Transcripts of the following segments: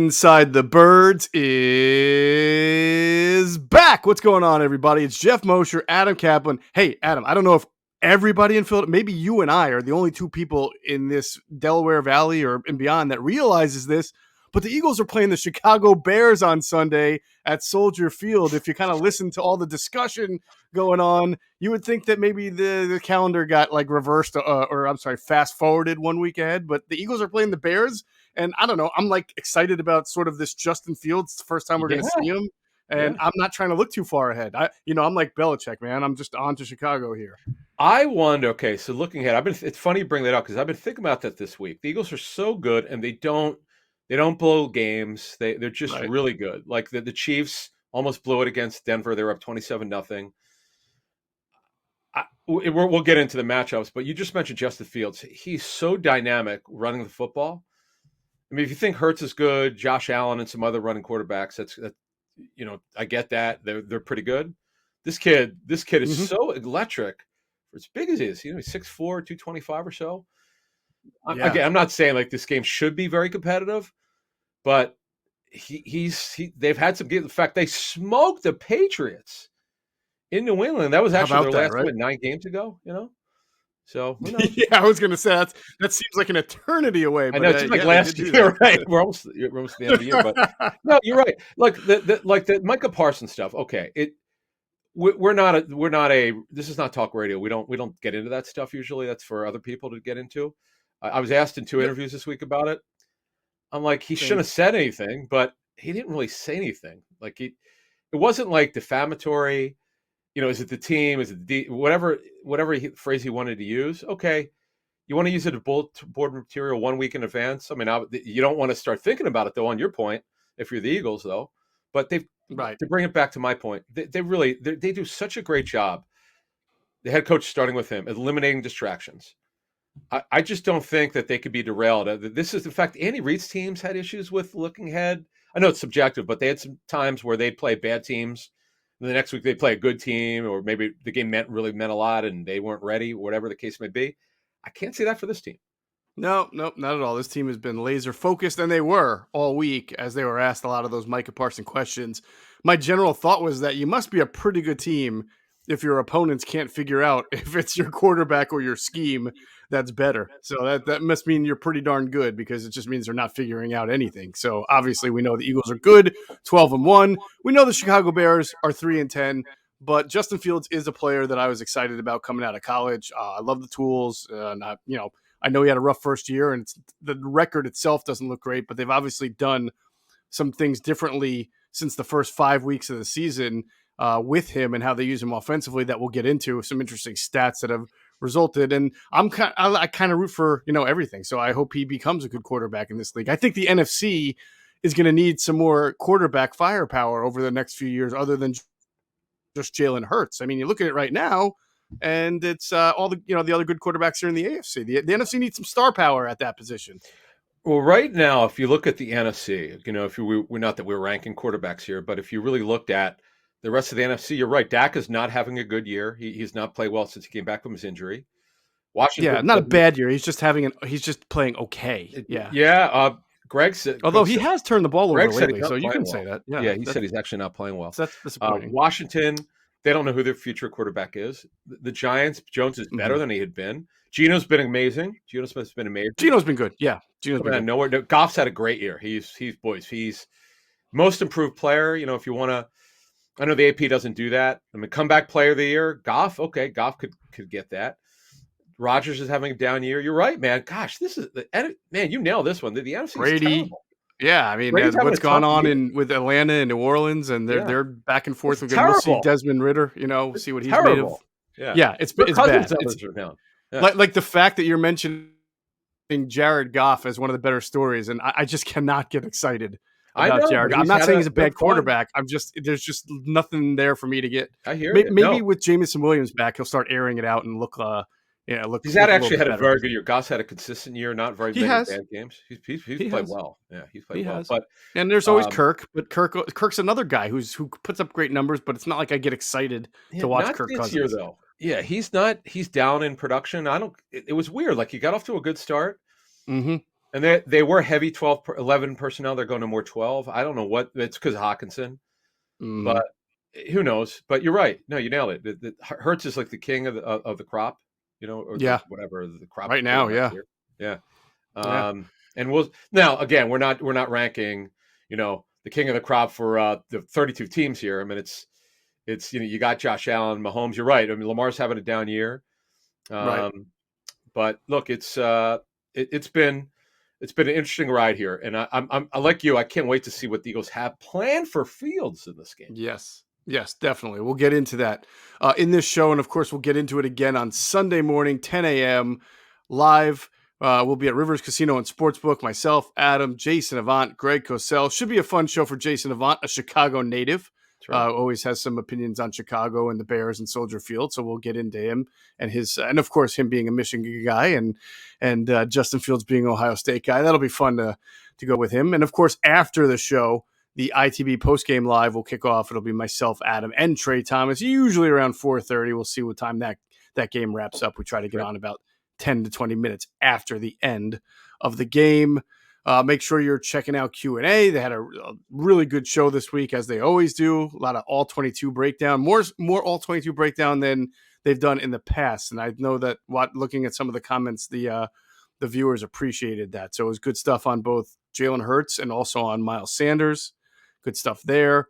Inside the Birds is back. What's going on, everybody? It's Geoff Mosher, Adam Caplan. Hey, Adam, I don't know if everybody in Philadelphia, maybe you and I are the only two people in this Delaware Valley or and beyond that realizes this, but the Eagles are playing the Chicago Bears on Sunday at Soldier Field. If you kind of listen to all the discussion going on, you would think that maybe the calendar got like reversed fast forwarded 1 week ahead, but the Eagles are playing the Bears. And I don't know, I'm like excited about sort of this Justin Fields. It's the first time we're going to see him. And I'm not trying to look too far ahead. I'm like Belichick, man. I'm just on to Chicago here. I wonder, okay, so looking ahead, it's funny you bring that up because I've been thinking about that this week. The Eagles are so good and they don't blow games. They're just really good. Like the Chiefs almost blew it against Denver. They were up 27-0. We'll get into the matchups, but you just mentioned Justin Fields. He's so dynamic running the football. I mean, if you think Hurts is good, Josh Allen and some other running quarterbacks, that's I get that. They're pretty good. This kid is so electric for as big as he is. He's 6'4", 225 or so. Again, I'm not saying like this game should be very competitive, but they've had some games. In fact, they smoked the Patriots in New England. That was actually their last win 9 games ago, So yeah, I was going to say that seems like an eternity away. But I know it seems like last year, right? We're almost the end of the year, but no, you're right. Like the Micah Parsons stuff. Okay, we're not a. This is not talk radio. We don't get into that stuff usually. That's for other people to get into. I was asked in 2 interviews this week about it. I'm like, he shouldn't have said anything, but he didn't really say anything. Like it wasn't like defamatory. Is it the team? Is it whatever phrase he wanted to use? Okay, you want to use it as board material 1 week in advance. I mean, you don't want to start thinking about it though. On your point, if you're the Eagles though, but to bring it back to my point, they do such a great job. The head coach, starting with him, eliminating distractions. I just don't think that they could be derailed. This is, in fact, Andy Reid's teams had issues with looking ahead. I know it's subjective, but they had some times where they'd play bad teams. And the next week they play a good team, or maybe the game really meant a lot and they weren't ready, whatever the case may be. I can't see that for this team. No, not at all. This team has been laser focused, and they were all week as they were asked a lot of those Micah Parsons questions. My general thought was that you must be a pretty good team if your opponents can't figure out if it's your quarterback or your scheme that's better. So that must mean you're pretty darn good, because it just means they're not figuring out anything. So obviously we know the Eagles are good, 12-1. We know the Chicago Bears are 3-10, but Justin Fields is a player that I was excited about coming out of college. I love the tools. I know he had a rough first year, and the record itself doesn't look great, but they've obviously done some things differently since the first 5 weeks of the season with him and how they use him offensively that we'll get into. Some interesting stats that have resulted. And I kind of root for, everything. So I hope he becomes a good quarterback in this league. I think the NFC is going to need some more quarterback firepower over the next few years, other than just Jalen Hurts. I mean, you look at it right now, and it's all the other good quarterbacks here in the AFC. The NFC needs some star power at that position. Well, right now, if you look at the NFC, we're not that we're ranking quarterbacks here, but if you really looked at the rest of the NFC, you're right. Dak is not having a good year. He's not played well since he came back from his injury. Washington, not a bad year. He's just playing okay. Yeah. Greg said, although he has turned the ball over lately, so you can say that. Yeah, he said he's actually not playing well. So that's disappointing. Washington, they don't know who their future quarterback is. The Giants, Jones is better than he had been. Gino's been amazing. Gino Smith's been amazing. Gino's been good. Yeah, Gino's been good. Nowhere. Goff's had a great year. He's most improved player. If you want to. I know the AP doesn't do that. I mean, comeback player of the year, Goff. Okay, Goff could get that. Rodgers is having a down year. You're right, man. Gosh, you nailed this one. The NFC is terrible. Yeah, I mean, what's gone on with Atlanta and New Orleans, and they're back and forth. We'll see Desmond Ritter. See what he's made of. Yeah, it's bad. Like the fact that you're mentioning Jared Goff as one of the better stories, and I just cannot get excited about Jared. I'm not saying he's a bad quarterback. There's just nothing there for me to get. I hear maybe with Jamison Williams back, he'll start airing it out and look. He's had a very good year. Goff's had a consistent year, not very many bad games. He's played well. Yeah, he's played well. But there's always Kirk. But Kirk's another guy who puts up great numbers. But it's not like I get excited to watch Kirk Cousins. Year though. Yeah, he's not. He's down in production. It was weird. Like he got off to a good start. Mm-hmm. And they were heavy 11 personnel. They're going to more 12. I don't know what it's because of Hawkinson, but Mhm. who knows? But you're right. No, you nailed it. Hurts is like the king of the crop, or the Yeah. whatever the crop Right now, quarterback yeah. here. Yeah. Yeah. And we'll now again we're not ranking the king of the crop for the 32 teams here. I mean it's you got Josh Allen, Mahomes. You're right. I mean Lamar's having a down year. Right. But look, it's been an interesting ride here, and I like you. I can't wait to see what the Eagles have planned for Fields in this game. Yes. Yes, definitely. We'll get into that in this show. And of course, we'll get into it again on Sunday morning, 10 a.m. live. We'll be at Rivers Casino and Sportsbook. Myself, Adam, Jason Avant, Greg Cosell. Should be a fun show for Jason Avant, a Chicago native. That's right. Always has some opinions on Chicago and the Bears and Soldier Field. So we'll get into him and and of course, him being a Michigan guy and Justin Fields being an Ohio State guy. That'll be fun to go with him. And of course, after the show, the ITB postgame live will kick off. It'll be myself, Adam, and Trey Thomas, usually around 4:30. We'll see what time that game wraps up. We try to get on about 10 to 20 minutes after the end of the game. Make sure you're checking out Q&A. They had a really good show this week, as they always do. A lot of all 22 breakdown, more all 22 breakdown than they've done in the past. And I know that looking at some of the comments, the viewers appreciated that. So it was good stuff on both Jalen Hurts and also on Miles Sanders. Good stuff there.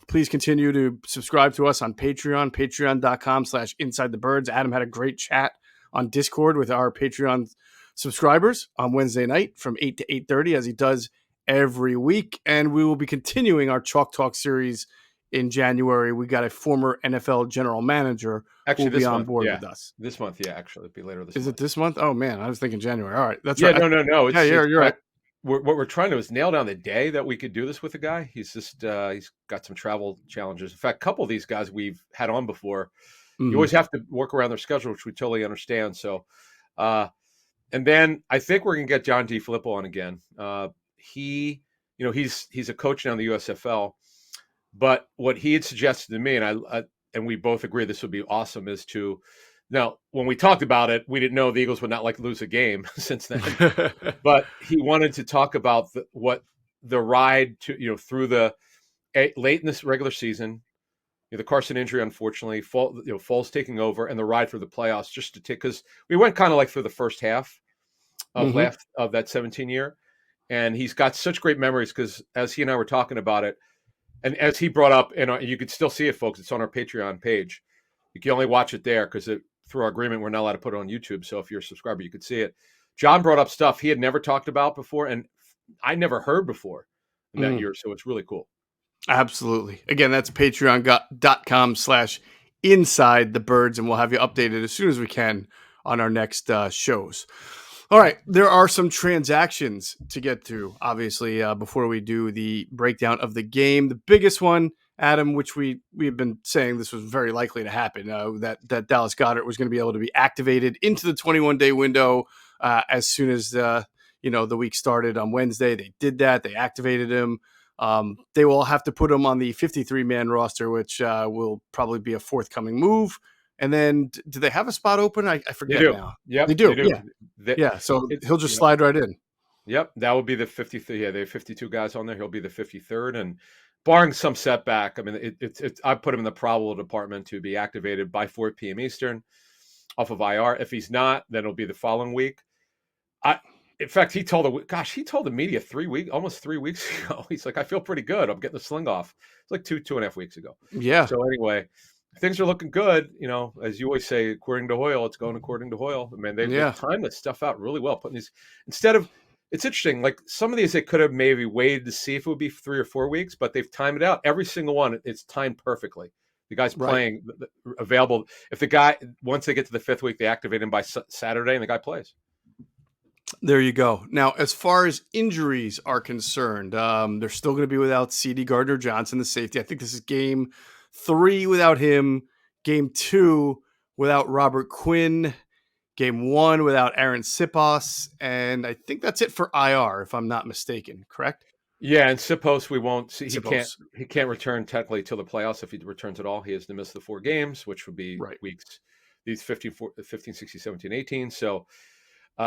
Please continue to subscribe to us on Patreon, patreon.com/InsideTheBirds. Adam had a great chat on Discord with our Patreon subscribers on Wednesday night from 8 to 8:30, as he does every week. And we will be continuing our Chalk Talk series in January. We got a former NFL general manager who Actually, will be this on month, board yeah, with us. this month, yeah. Actually, it'll be later this Is it month. this month? Oh, man, I was thinking January. All right, that's Yeah, right. no. Yeah, It's you're right. what we're trying to is nail down the day that we could do this with the guy. He's got some travel challenges. In fact, a couple of these guys we've had on before, you Mhm. always have to work around their schedule, which we totally understand. So, uh, and then I think we're gonna get John D. Filippo on again. He's a coach now in the USFL, but what he had suggested to me, and we both agree this would be awesome, is to now when we talked about it, we didn't know the Eagles would not like lose a game since then. But he wanted to talk about what the ride to through the late in this regular season, the Carson injury, unfortunately, Foles taking over, and the ride through the playoffs, just to take because we went kind of like through the first half Mhm. of that 17 year, and he's got such great memories because as he and I were talking about it, and as he brought up, and you could still see it, folks. It's on our Patreon page. You can only watch it there because through our agreement, we're not allowed to put it on YouTube. So if you're a subscriber, you could see it. John brought up stuff he had never talked about before, and I never heard before in that Mhm. year. So it's really cool. Absolutely. Again, that's patreon.com/inside the birds, and we'll have you updated as soon as we can on our next shows. All right. There are some transactions to get to, obviously, before we do the breakdown of the game. The biggest one, Adam, which we've been saying this was very likely to happen, that Dallas Goedert was going to be able to be activated into the 21-day window as soon as the week started on Wednesday. They did that. They activated him. They will have to put him on the 53-man roster, which will probably be a forthcoming move. And then, do they have a spot open? I They forget do. now. They Yep, they do. do. Yeah. Yeah. So It's he'll just slide right in. Yep, that would be the 53. Yeah, they have 52 guys on there. He'll be the 53rd, and barring some setback, I mean, it's I put him in the probable department to be activated by 4 p.m. Eastern off of IR. If he's not, then it'll be the following week. In fact, he told the media almost 3 weeks ago. He's like, I feel pretty good. I'm getting the sling off. It's like 2.5 weeks ago. Yeah. So anyway, things are looking good. As you always say, according to Hoyle, it's going according to Hoyle. I mean, they've Yeah. timed this stuff out really well. Putting these instead of it's interesting. Like some of these, they could have maybe waited to see if it would be 3 or 4 weeks, but they've timed it out. Every single one, it's timed perfectly. The guy's Right. playing available. If the guy once they get to the 5th week, they activate him by Saturday, and the guy plays. There you go. Now, as far as injuries are concerned, they're still going to be without C.D. Gardner-Johnson, the safety. I think this is game 3 without him, game 2 without Robert Quinn, game 1 without Aaron Sipos, and I think that's it for IR, if I'm not mistaken. Correct? Yeah, and Sipos we won't see. Sipos. He can't return technically till the playoffs. If he returns at all, he has to miss the 4 games, which would be Right. weeks these 15, 16, 17, 18. So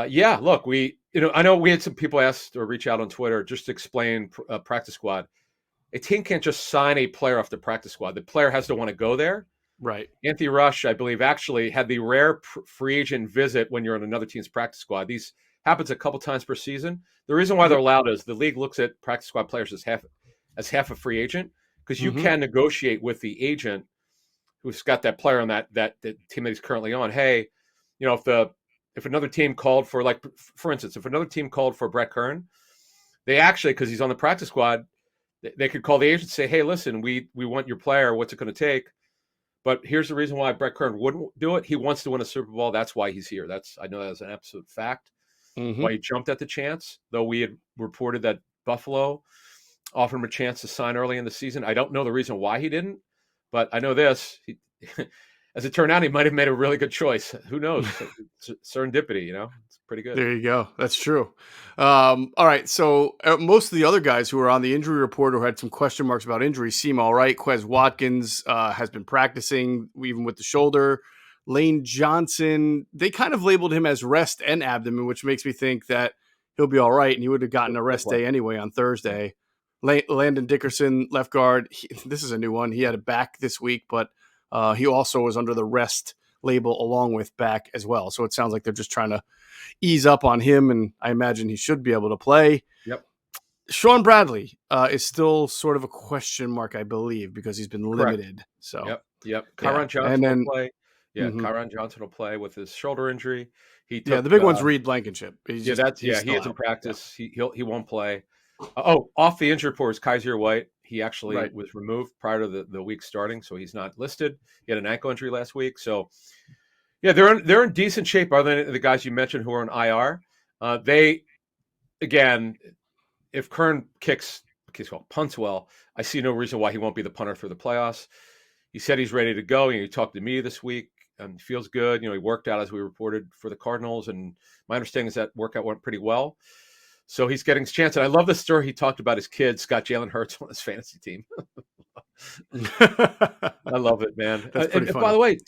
Yeah, look, I know we had some people ask or reach out on Twitter just to explain practice squad. A team can't just sign a player off the practice squad. The player has to want to go there. Right. Anthony Rush, I believe, actually had the rare free agent visit when you're on another team's practice squad. These happens a couple times per season. The reason why they're Yep. allowed is the league looks at practice squad players as half a free agent because you Mm-hmm. can negotiate with the agent who's got that player on that team that he's currently on. Hey, if another team called for, like, for instance, if another team called for Brett Kern, they actually, because he's on the practice squad, they could call the agent and say, hey, listen, we want your player. What's it going to take? But here's the reason why Brett Kern wouldn't do it. He wants to win a Super Bowl. That's why he's here. I know that's an absolute fact. Mm-hmm. Why he jumped at the chance, though we had reported that Buffalo offered him a chance to sign early in the season. I don't know the reason why he didn't, but I know this. As it turned out, he might have made a really good choice. Who knows? Serendipity, it's pretty good. There you go. That's true. All right. So most of the other guys who are on the injury report or had some question marks about injury seem all right. Quez Watkins has been practicing even with the shoulder. Lane Johnson, they kind of labeled him as rest and abdomen, which makes me think that he'll be all right. And he would have gotten a He'll rest play. day anyway on Yeah. Thursday. Landon Dickerson, left guard. This is a new one. He had a back this week, but he also was under the rest label along with back as well. So it sounds like they're just trying to ease up on him, and I imagine he should be able to play. Yep. Sean Bradley is still sort of a question mark, I believe, because he's been Correct. limited. So, Yep. yeah. Kyron Johnson And will then, play. Yeah, mhm. Kyron Johnson will play with his shoulder injury. He Yeah, took. the big one's Reed Blankenship. He's He still is in out. Yeah. practice. He won't play. Off the injury report is Kaiser White. He actually Right. was removed prior to the week starting, so he's not listed. He had an ankle injury last week, so yeah, they're in decent shape. Other than the guys you mentioned who are on IR, they again, if Kern punts well, I see no reason why he won't be the punter for the playoffs. He said he's ready to go. He talked to me this week and he feels good. He worked out as we reported for the Cardinals, and my understanding is that workout went pretty well. So he's getting his chance. And I love the story he talked about his kids, got Jalen Hurts on his fantasy team. I love it, man. That's pretty And by funny. the way,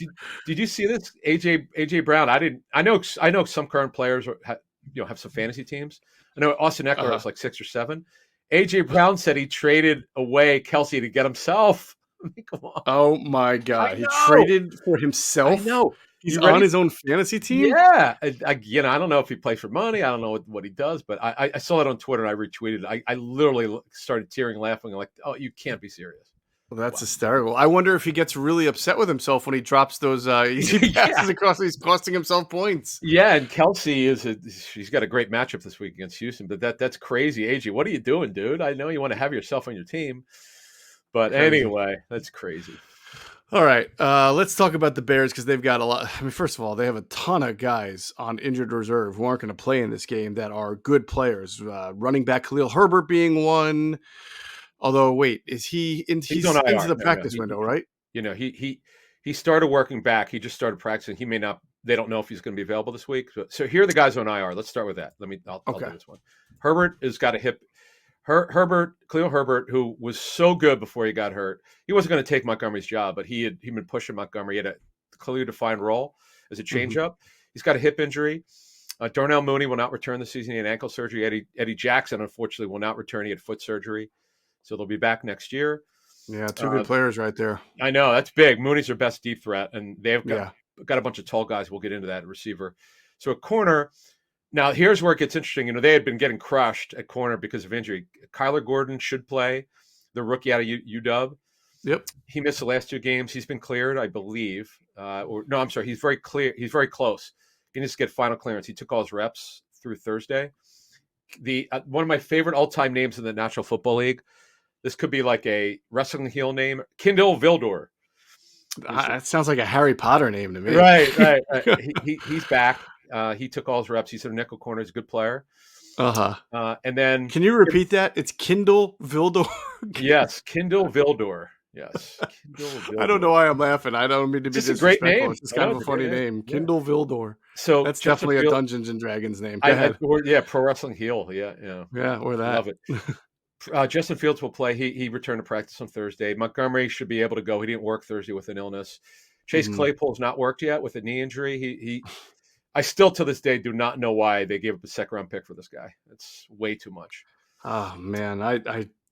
did you see this? AJ Brown. I know some current players have some fantasy teams. I know Austin Eckler has like 6 or 7. AJ Brown said he traded away Kelsey to get himself. I mean, come on. Oh my I God. He know. traded for I himself. know. He's You on ready? his own fantasy team. Yeah. I don't know if he plays for money. I don't know what he does, but I saw it on Twitter and I retweeted it. I literally started tearing, laughing, like, oh, you can't be serious. Well, that's Wow. hysterical. I wonder if he gets really upset with himself when he drops those easy passes across. He's costing himself points. Yeah, and Kelsey she's got a great matchup this week against Houston, but that's crazy. AJ, what are you doing, dude? I know you want to have yourself on your team, but Crazy. anyway, that's crazy. All right, let's talk about the Bears because they've got a lot. I mean, first of all, they have a ton of guys on injured reserve who aren't going to play in this game that are good players. Running back Khalil Herbert being one. Although, wait, is he in? He's on He's into IR. the No, practice window, right? He started working back. He just started practicing. He may not. They don't know if he's going to be available this week. So here are the guys on IR. Let's start with that. I'll Okay. do this one. Herbert has got a hip. Khalil Herbert, who was so good before he got hurt, he wasn't going to take Montgomery's job, but he'd been pushing Montgomery. He had a clearly defined role as a changeup. He's got a hip injury. Darnell Mooney will not return this season. He had ankle surgery. Eddie Jackson, unfortunately, will not return. He had foot surgery. So they'll be back next year. Yeah, two good players right there. I know, that's big. Mooney's their best deep threat, and they've got a bunch of tall guys. We'll get into that at receiver. So at corner, now here's where it gets interesting. They had been getting crushed at corner because of injury. Kyler Gordon should play, the rookie out of UW. Yep. He missed the last 2 games. He's been cleared, I believe. I'm sorry. He's very clear. He's very close. He needs to get final clearance. He took all his reps through Thursday. One of my favorite all-time names in the National Football League. This could be like a wrestling heel name, Kindle Vildor. That sounds like a Harry Potter name to me. Right. He's back. He took all his reps. He's a nickel corner. He's a good player. And then, can you repeat that? It's Kindle Vildor. Yes, Kindle Vildor. Yes, Kindle Vildor. I don't know why I'm laughing. I don't mean to be disrespectful. A great name. It's just kind of a funny name. Yeah. Kindle Vildor. So that's definitely a Dungeons and Dragons name. Go ahead. Pro wrestling heel. Yeah, or that. Love it. Justin Fields will play. He returned to practice on Thursday. Montgomery should be able to go. He didn't work Thursday with an illness. Chase Claypool's not worked yet with a knee injury. I still to this day do not know why they gave up a second round pick for this guy. It's way too much. Oh man,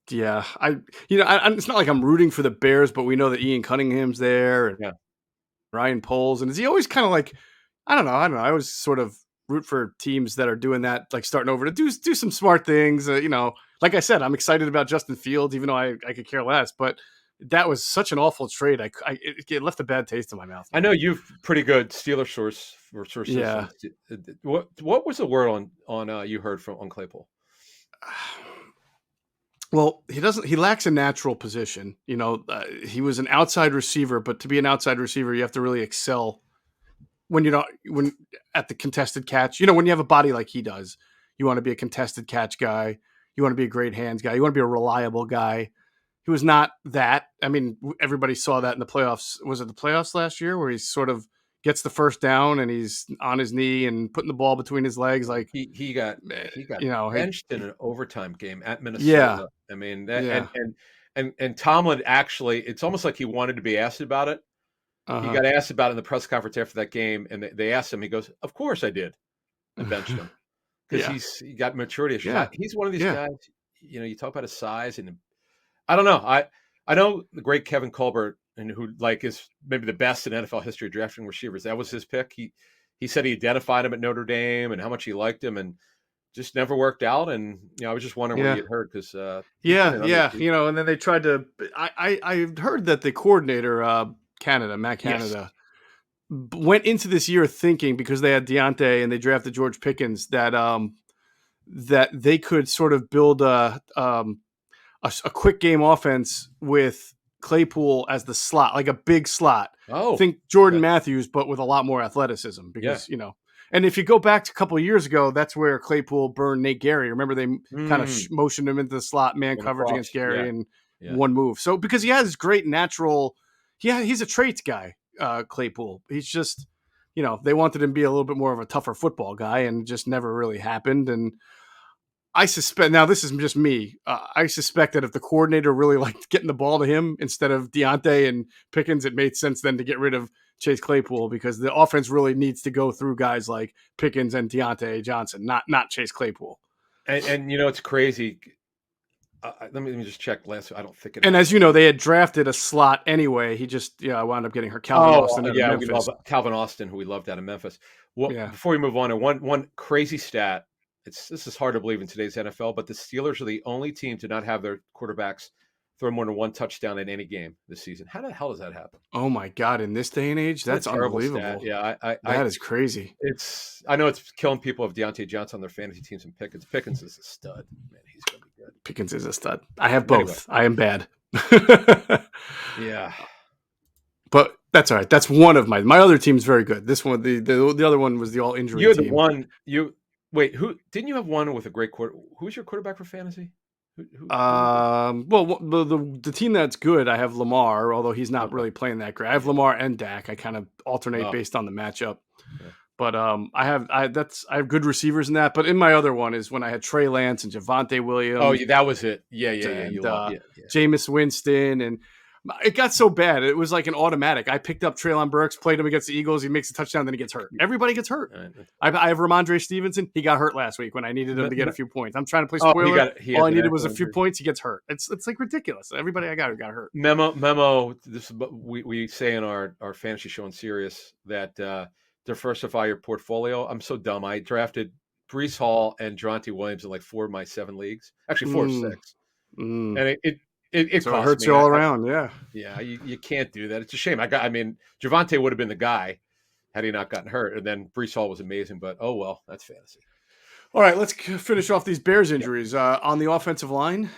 yeah, it's not like I'm rooting for the Bears, but we know that Ian Cunningham's there and Yeah. Ryan Poles, and is he always kind of like, I don't know. I always sort of root for teams that are doing that, like starting over to do some smart things. Like I said, I'm excited about Justin Fields, even though I could care less. But that was such an awful trade. It left a bad taste in my mouth, I know man. you've pretty good Steelers sources. Yeah. What was the word on you heard from on Claypool? Well, he lacks a natural position. He was an outside receiver, but to be an outside receiver, you have to really excel when at the contested catch. When you have a body like he does, you want to be a contested catch guy. You want to be a great hands guy. You want to be a reliable guy. He was not that. I mean, everybody saw that in the playoffs. Was it the playoffs last year where he sort of gets the first down and he's on his knee and putting the ball between his legs? Like He got benched in an overtime game at yeah, Minnesota. I mean, that, yeah, and Tomlin actually, it's almost like he wanted to be asked about it. He uh-huh. got asked about it in the press conference after that game, and they asked him. He goes, "Of course I did," and benched him because Yeah, he got maturity issues. yeah, He's one of these yeah, guys. You talk about his size, and I don't know. I know the great Kevin Colbert, and who like is maybe the best in NFL history drafting receivers. That was his pick. He said he identified him at Notre Dame and how much he liked him, and just never worked out. And I was just wondering what he yeah. had heard because he's been Yeah, in other. yeah, and then they tried to. I heard that the coordinator, Matt Yes. Canada, went into this year thinking because they had Deontay and they drafted George Pickens that they could sort of build a quick game offense with Claypool as the slot, like a big slot. Oh, Think Jordan okay. Matthews, but with a lot more athleticism Yeah. because, and if you go back to a couple of years ago, that's where Claypool burned Nate Gary. Remember they kind of Mm, motioned him into the slot man came coverage across. against Yeah. Gary and Yeah. one move. So because he has great natural, he's a traits guy, Claypool. He's just, they wanted him to be a little bit more of a tougher football guy and just never really happened. And I suspect now this is just me. I suspect that if the coordinator really liked getting the ball to him instead of Deontay and Pickens, it made sense then to get rid of Chase Claypool because the offense really needs to go through guys like Pickens and Deontay Johnson, not Chase Claypool. And it's crazy. Let me just check. I don't think it And as actually. you know, they had drafted a slot anyway. He just wound up getting her Calvin Oh Austin out of yeah, we love Memphis. Calvin Austin, who we loved out of Memphis. Well, Yeah. before we move on, and one crazy stat. This is hard to believe in today's NFL, but the Steelers are the only team to not have their quarterbacks throw more than one touchdown in any game this season. How the hell does that happen? Oh my God! In this day and age, What a that's terrible stat. unbelievable. Yeah, That is crazy. I know it's killing people of Deontay Johnson on their fantasy teams and Pickens. Pickens is a stud. Man, he's gonna be good. Pickens is a stud. I have Anyway, both. I am bad. yeah. But that's all right. That's one of my other team's very good. This one, the other one was the all injury You had team. one. Who didn't you have one with a great quarter? Who's your quarterback for fantasy? Well, the team that's good, I have Lamar, although he's not Okay. really playing that great. I have Lamar and Dak. I kind of alternate Oh, based on the matchup. yeah. But I have good receivers in that. But in my other one is when I had Trey Lance and Javonte Oh, Williams yeah, that was it. Yeah. You and lost. Yeah. Jameis Winston, and it got so bad. It was like an automatic. I picked up Treylon Burks, played him against the Eagles. He makes a touchdown, then he gets hurt. Everybody gets hurt. I have Ramondre Stevenson. He got hurt last week when I needed him to get a few points. I'm trying to play Oh, spoiler. he All has I an needed was ankle a few injury. points. He gets hurt. It's like ridiculous. Everybody I got hurt. Memo. This is we say in our fantasy show on Sirius that diversify your portfolio. I'm so dumb. I drafted Brees Hall and Javonte Williams in like 4 of my 7 leagues, actually 4 of 6, Mm. and it So it cost hurts me. you all around. Yeah. Yeah, you can't do that. It's a shame. I mean, Javonte would have been the guy had he not gotten hurt, and then Brees Hall was amazing. But oh well, that's fantasy. All right, let's finish off these Bears Yeah. injuries on the offensive line.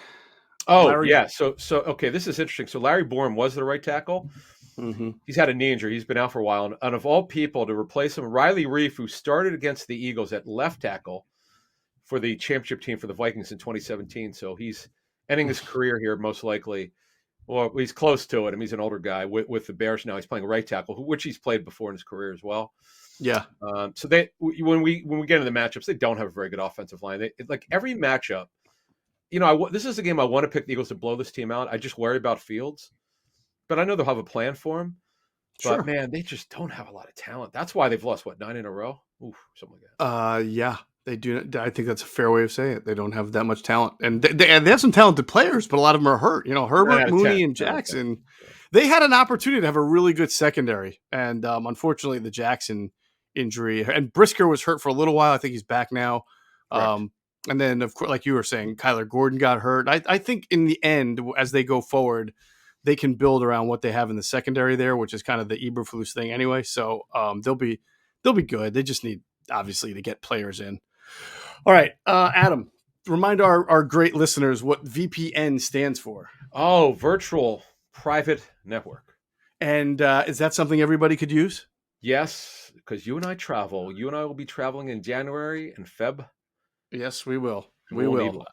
Oh Larry. yeah. So okay, this is interesting. So Larry Bourne was the right tackle. Mm-hmm. He's had a knee injury. He's been out for a while. And of all people to replace him, Riley Reef, who started against the Eagles at left tackle for the championship team for the Vikings in 2017. So he's ending his career here, most likely. Well, he's close to it. I mean, he's an older guy with the Bears now. He's playing right tackle, which he's played before in his career as well. Yeah. So when we get into the matchups, they don't have a very good offensive line. Like every matchup, this is a game I want to pick the Eagles to blow this team out. I just worry about Fields, but I know they'll have a plan for him. Sure. But man, they just don't have a lot of talent. That's why they've lost 9 in a row. Oof, something like that. Yeah, they do. I think that's a fair way of saying it. They don't have that much talent, and they have some talented players, but a lot of them are hurt. You know, 9 Herbert, out of 10. Mooney, and 9 out of 10. Jackson. Yeah. They had an opportunity to have a really good secondary, and unfortunately, the Jackson injury and Brisker was hurt for a little while. I think he's back now. Correct. And then, of course, like you were saying, Kyler Gordon got hurt. I think in the end, as they go forward, they can build around what they have in the secondary there, which is kind of the Eberflus thing anyway. So they'll be good. They just need obviously to get players in. All right, Adam, remind our great listeners what VPN stands for. Oh, virtual private network. And is that something everybody could use? Yes, because you and I travel. You and I will be traveling in January and Feb. Yes, we will. And We we'll need will. one.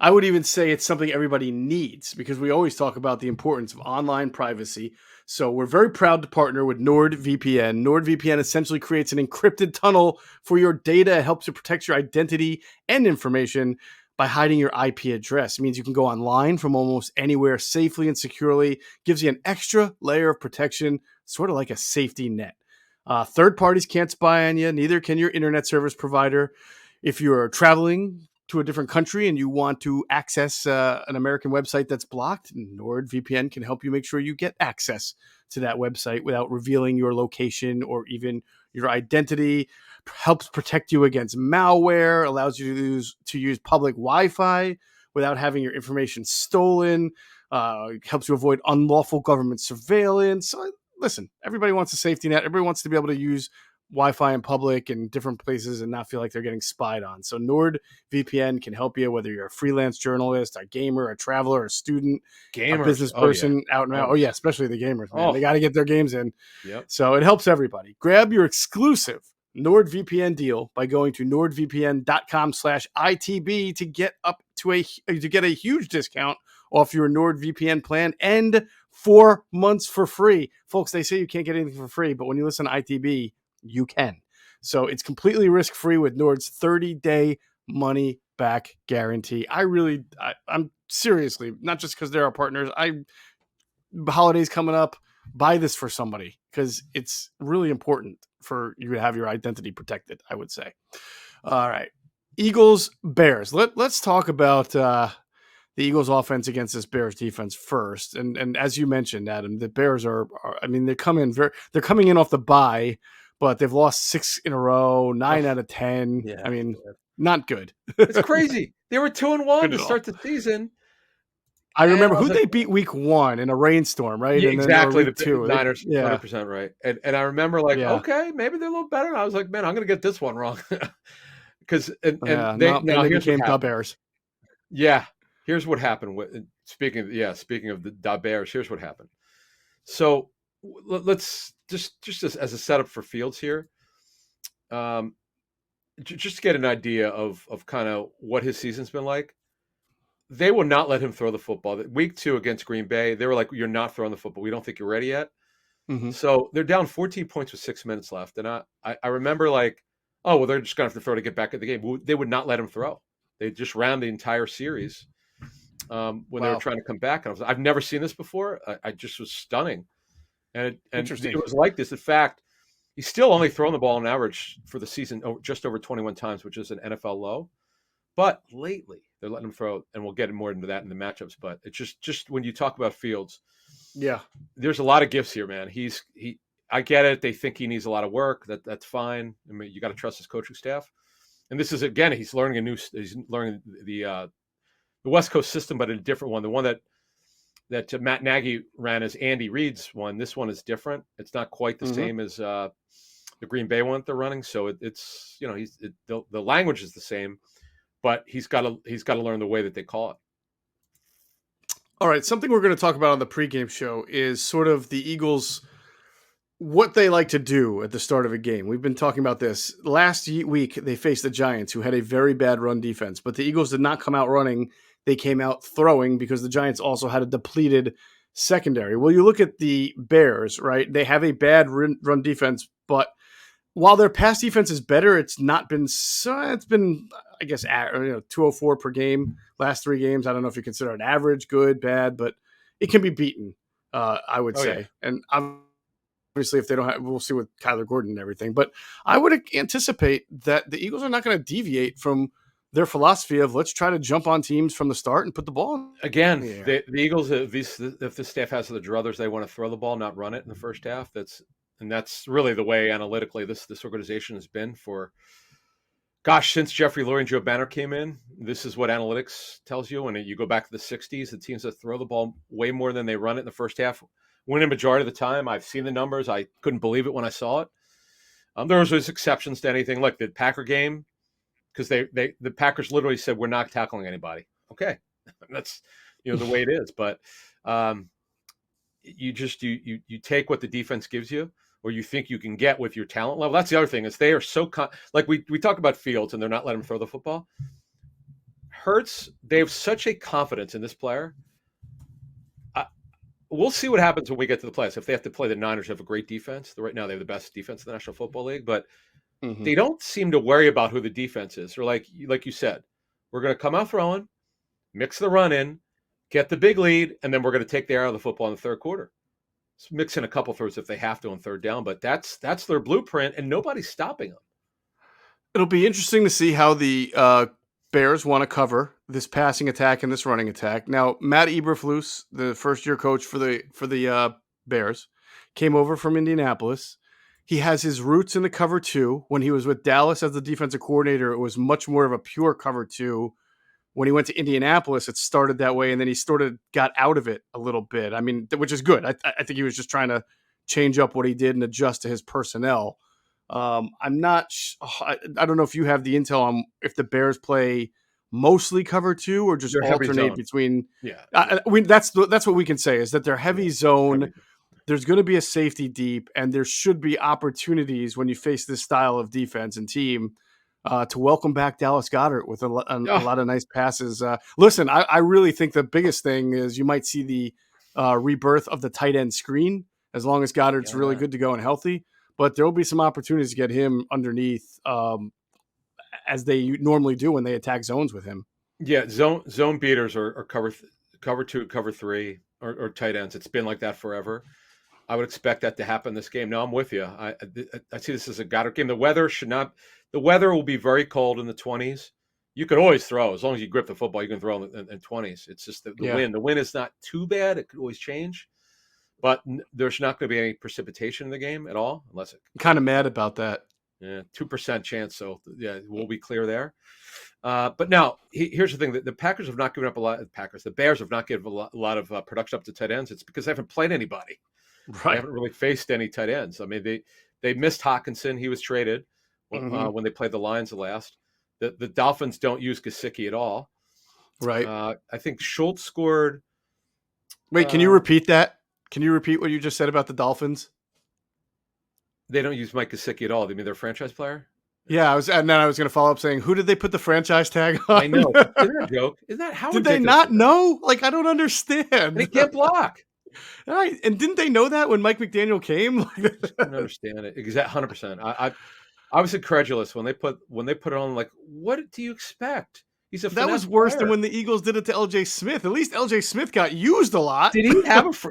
I would even say it's something everybody needs because we always talk about the importance of online privacy. So we're very proud to partner with NordVPN. NordVPN essentially creates an encrypted tunnel for your data. It helps you protect your identity and information by hiding your IP address. It means you can go online from almost anywhere safely and securely. Gives you an extra layer of protection, sort of like a safety net. Third parties can't spy on you. Neither can your internet service provider. If you're traveling to a different country and you want to access an American website that's blocked, NordVPN can help you make sure you get access to that website without revealing your location or even your identity. Helps protect you against malware, allows you to use public Wi-Fi without having your information stolen, helps you avoid unlawful government surveillance. So, listen, everybody wants a safety net. Everybody wants to be able to use Wi-Fi in public and different places and not feel like they're getting spied on. So NordVPN can help you, whether you're a freelance journalist, a gamer, a traveler, a student, a Gamers. business Oh, yeah. person out and out. Oh, Oh yeah, especially the gamers, man. oh. They got to get their games in. Yep. So it helps everybody. Grab your exclusive NordVPN deal by going to nordvpn.com/ITB to get a huge discount off your NordVPN plan and 4 months for free. Folks, they say you can't get anything for free, but when you listen to ITB, you can. So it's completely risk-free with Nord's 30-day money-back guarantee. I'm seriously, not just because they're our partners, holidays coming up, buy this for somebody because it's really important for you to have your identity protected, I would say. All right. Eagles, Bears. Let's talk about the Eagles offense against this Bears defense first. And as you mentioned, Adam, the Bears are I mean, they're coming in off the bye, but they've lost 6 in a row, 9 out of 10. Yeah. I mean, not good. It's crazy. They were 2-1 Good to at all. start the season. I remember who like, they beat week 1 in a rainstorm, right? Yeah, and then exactly. week 2. The Niners, Yeah. 100% right. And I remember like, Yeah. okay, maybe they're a little better. And I was like, man, I'm going to get this one wrong. Because They here's became what the happened. Bears. Yeah, here's what happened. Speaking of the Bears, here's what happened. So let's just as a setup for Fields here, just to get an idea of kind of what his season's been like. They will not let him throw the football. Week 2 against Green Bay, they were like, "You're not throwing the football. We don't think you're ready yet." Mm-hmm. So they're down 14 points with 6 minutes left, and I remember like, oh well, they're just gonna have to throw to get back at the game. They would not let him throw. They just ran the entire series when they were trying to come back. And I was, I've never seen this before. I just was stunning, and Interesting. it was like this. In fact, he's still only thrown the ball on average for the season just over 21 times, which is an NFL low. But lately, they're letting him throw, and we'll get more into that in the matchups. But it's just when you talk about Fields, yeah, there's a lot of gifts here, man. I get it. They think he needs a lot of work. That's fine. I mean, you got to trust his coaching staff. And this is again, he's learning the West Coast system, but a different one. The one that Matt Nagy ran as Andy Reid's one. This one is different. It's not quite the same as the Green Bay one that they're running. So it's the language is the same. But he's got to learn the way that they call it. All right, something we're going to talk about on the pregame show is sort of the Eagles, what they like to do at the start of a game. We've been talking about this. Last week, they faced the Giants, who had a very bad run defense, but the Eagles did not come out running. They came out throwing because the Giants also had a depleted secondary. Well, you look at the Bears, right? They have a bad run defense, but while their pass defense is better, it's been, I guess, 204 per game last 3 games. I don't know if you consider it average, good, bad, but it can be beaten, I would say. Yeah. And Obviously, if they don't have, we'll see with Kyler Gordon and everything. But I would anticipate that the Eagles are not going to deviate from their philosophy of let's try to jump on teams from the start and put the ball in Again, the air. the Eagles, if the staff has the druthers, they want to throw the ball, not run it in the first half. That's really the way analytically this organization has been for, gosh, since Jeffrey Lurie and Joe Banner came in. This is what analytics tells you. When you go back to the 60s, the teams that throw the ball way more than they run it in the first half win a majority of the time. I've seen the numbers. I couldn't believe it when I saw it. There was exceptions to anything. Like the Packer game, because the Packers literally said, we're not tackling anybody. Okay. That's, the way it is. But you take what the defense gives you, or you think you can get with your talent level. That's the other thing, is they are so like we talk about Fields and they're not letting him throw the football. Hurts, they have such a confidence in this player. We'll see what happens when we get to the playoffs. If they have to play the Niners, who have a great defense. Right now, they have the best defense in the National Football League, but they don't seem to worry about who the defense is. Or like you said, we're going to come out throwing, mix the run in, get the big lead, and then we're going to take the air out of the football in the third quarter. Let's mix in a couple throws if they have to on third down, but that's their blueprint, and nobody's stopping them. It'll be interesting to see how the Bears want to cover this passing attack and this running attack. Now, Matt Eberflus, the first-year coach for the Bears, came over from Indianapolis. He has his roots in the cover two. When he was with Dallas as the defensive coordinator, it was much more of a pure cover two. When he went to Indianapolis, it started that way, and then he sort of got out of it a little bit. I mean, which is good. I think he was just trying to change up what he did and adjust to his personnel. I'm not. I don't know if you have the intel on if the Bears play mostly cover two or just They're alternate between. Yeah, that's what we can say is that they're heavy zone. heavy. There's going to be a safety deep, and there should be opportunities when you face this style of defense and team to welcome back Dallas Goedert with a lot of nice passes. Listen, I really think the biggest thing is you might see the rebirth of the tight end screen as long as Goddard's really good to go and healthy. But there will be some opportunities to get him underneath as they normally do when they attack zones with him. Yeah, zone beaters are cover two, cover three, or tight ends. It's been like that forever. I would expect that to happen this game. Now I'm with you. I see this as a Goddard game. The weather will be very cold in the 20s. You could always throw as long as you grip the football. You can throw in 20s. It's just the wind. The wind is not too bad. It could always change. But there's not going to be any precipitation in the game at all, unless it. I'm kind of mad about that. Yeah, 2% chance. So yeah, we'll be clear there. But now here's the thing: the Packers have not given up a lot. The Bears have not given a lot of production up to tight ends. It's because they haven't played anybody. Right. They haven't really faced any tight ends. I mean, they missed Hawkinson. He was traded when they played the Lions the last. The Dolphins don't use Gesicki at all. Right. I think Schultz scored. Wait, can you repeat that? Can you repeat what you just said about the Dolphins? They don't use Mike Gesicki at all. They mean their franchise player? Yeah, I was going to follow up saying, who did they put the franchise tag on? I know. Isn't that a joke? Isn't that how? Did they not know? Like, I don't understand. And he can't block. Right. And didn't they know that when Mike McDaniel came? I don't understand it. Exactly, 100%. I was incredulous when they put it on. Like, what do you expect? He's a that was worse than when the Eagles did it to LJ Smith. At least LJ Smith got used a lot. Did he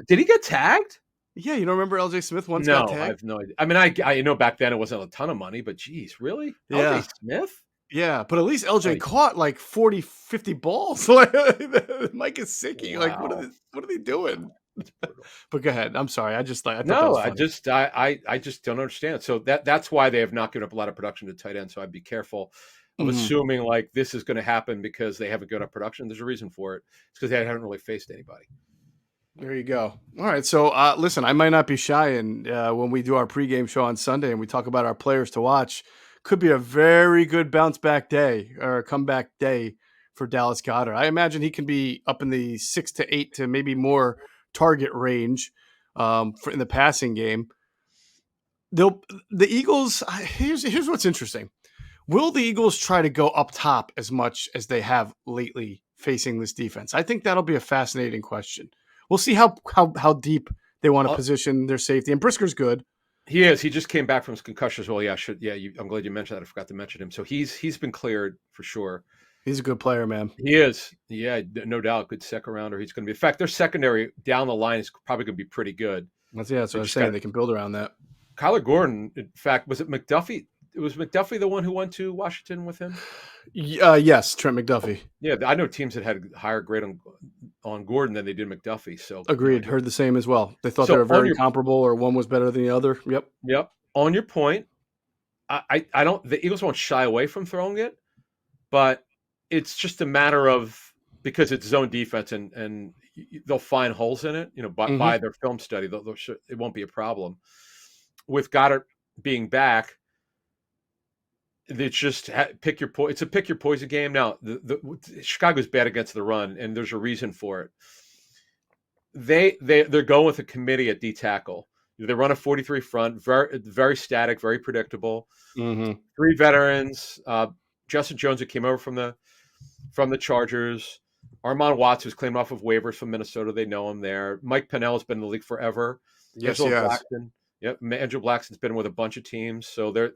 did he get tagged? Yeah, you don't remember LJ Smith once got tagged? No, I have no idea. I mean, I know back then it wasn't a ton of money, but geez, really? Yeah. LJ Smith? Yeah, but at least LJ caught like 40, 50 balls. Like Mike Gesicki. Wow. Like, what are they doing? But go ahead. I'm sorry. I just thought that was funny. I just don't understand. So that's why they have not given up a lot of production to tight end. So I'd be careful of assuming like this is going to happen because they haven't given up production. There's a reason for it. It's because they haven't really faced anybody. There you go. All right. So listen, I might not be shy, and when we do our pregame show on Sunday and we talk about our players to watch, could be a very good bounce back day or a comeback day for Dallas Goedert. I imagine he can be up in the 6 to 8 to maybe more target range in the passing game. The Eagles, here's what's interesting. Will the Eagles try to go up top as much as they have lately facing this defense? I think that'll be a fascinating question. We'll see how deep they want to position their safety. And Brisker's good. He is. He just came back from his concussion as well. Yeah, I'm glad you mentioned that. I forgot to mention him. So he's been cleared for sure. He's a good player, man. He is. Yeah, no doubt. Good second rounder. He's going to be. In fact, their secondary down the line is probably going to be pretty good. That's what I They was just saying. got They can build around that. Kyler Gordon. In fact, was it McDuffie? It was McDuffie the one who went to Washington with him. Yes, Trent McDuffie. Yeah, I know teams that had a higher grade on Gordon than they did McDuffie. So Agreed. Heard the same as well. They thought they so were on very your comparable, or one was better than the other. Yep. yep on your point, I don't. The Eagles won't shy away from throwing it, but it's just a matter of because it's zone defense and they'll find holes in it. By Mm-hmm. their film study, it won't be a problem. With Goedert being back, it's just pick your It's a pick your poison game. Now, Chicago's bad against the run, and there's a reason for it. They're going with a committee at D tackle. They run a 43 front, very static, very predictable. Mm-hmm. 3 veterans. Justin Jones, who came over from the Chargers. Armand Watts, who's claimed off of waivers from Minnesota. They know him there. Mike Pennell has been in the league forever. Yes, he Angelo has. Blackson. Yep, Andrew Blackson's been with a bunch of teams, so they're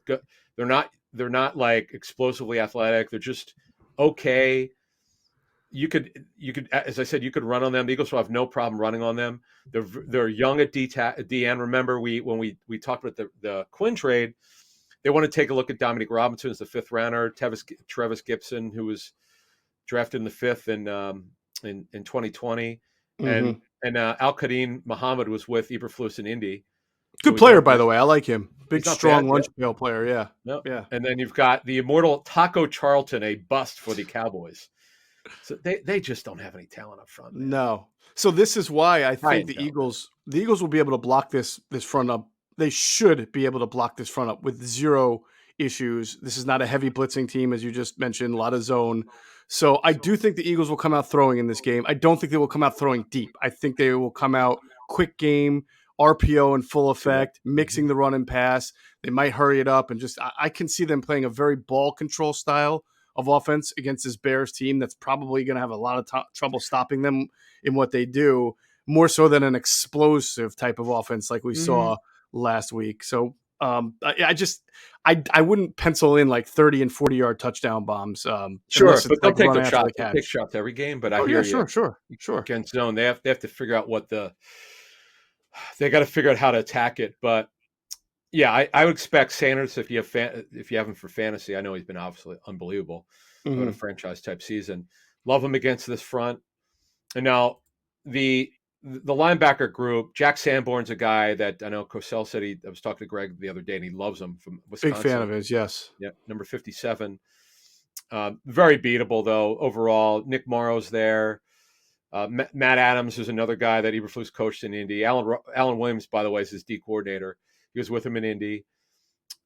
not like explosively athletic. They're just okay. You could, as I said, you could run on them. The Eagles will have no problem running on them. They're young at DN. Remember, when we talked about the Quinn trade, they want to take a look at Dominic Robinson as the 5th rounder, Travis Gibson, who was drafted in the 5th in 2020, Mm-hmm. and Al Qadim Muhammad was with Eberflus in Indy. So Good he's not player, a by bad, the way. I like him. Big, he's not bad. strong Yeah. lunch pail player. Yeah. No. Yeah. And then you've got the immortal Taco Charlton, a bust for the Cowboys. So they just don't have any talent up front, man. No. So this is why I think Ryan the talent. Eagles will be able to block this front up. They should be able to block this front up with zero issues. This is not a heavy blitzing team, as you just mentioned, a lot of zone. So I do think the Eagles will come out throwing in this game. I don't think they will come out throwing deep. I think they will come out quick game, RPO in full Correct. effect, mixing the run and pass. They might hurry it up and just I can see them playing a very ball control style of offense against this Bears team that's probably going to have a lot of trouble stopping them in what they do, more so than an explosive type of offense like we saw last week. So I wouldn't pencil in like 30 and 40-yard touchdown bombs Sure, unless it's but they'll like take run the after shot. the They'll take catch. shots every game. But I Oh hear yeah, you. sure. Against zone, they have to figure out they got to figure out how to attack it. But yeah, I would expect Sanders if you have him for fantasy. I know he's been obviously unbelievable, having a Mm-hmm. franchise type season. Love him against this front. And now the linebacker group, Jack Sanborn's a guy that I know Cosell said I was talking to Greg the other day and he loves him from Big fan Wisconsin. of his, yes. Yeah, number 57. Very beatable though overall. Nick Morrow's there. Matt Adams is another guy that Eberflus coached in Indy. Alan Williams, by the way, is his D coordinator. He was with him in Indy.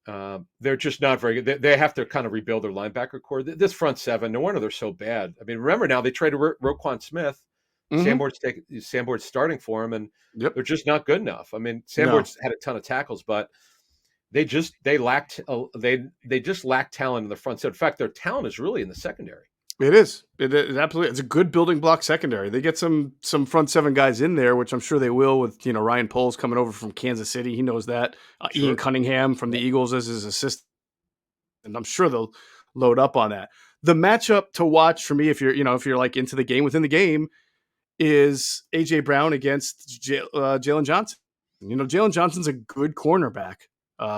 They're just not very good. They have to kind of rebuild their linebacker core. This front 7, no wonder they're so bad. I mean, remember now they traded Roquan Smith. Mm-hmm. Sanborn's starting for him, and Yep. they're just not good enough. I mean, No. Sanborn's had a ton of tackles, but they just lack talent in the front set. In fact, their talent is really in the secondary. It is. It absolutely. It's a good building block secondary. They get some front 7 guys in there, which I'm sure they will. With Ryan Poles coming over from Kansas City, he knows that. Sure. Ian Cunningham from the Eagles as his assistant, and I'm sure they'll load up on that. The matchup to watch for me, if you're like into the game within the game, is AJ Brown against Jalen Johnson. Jalen Johnson's a good cornerback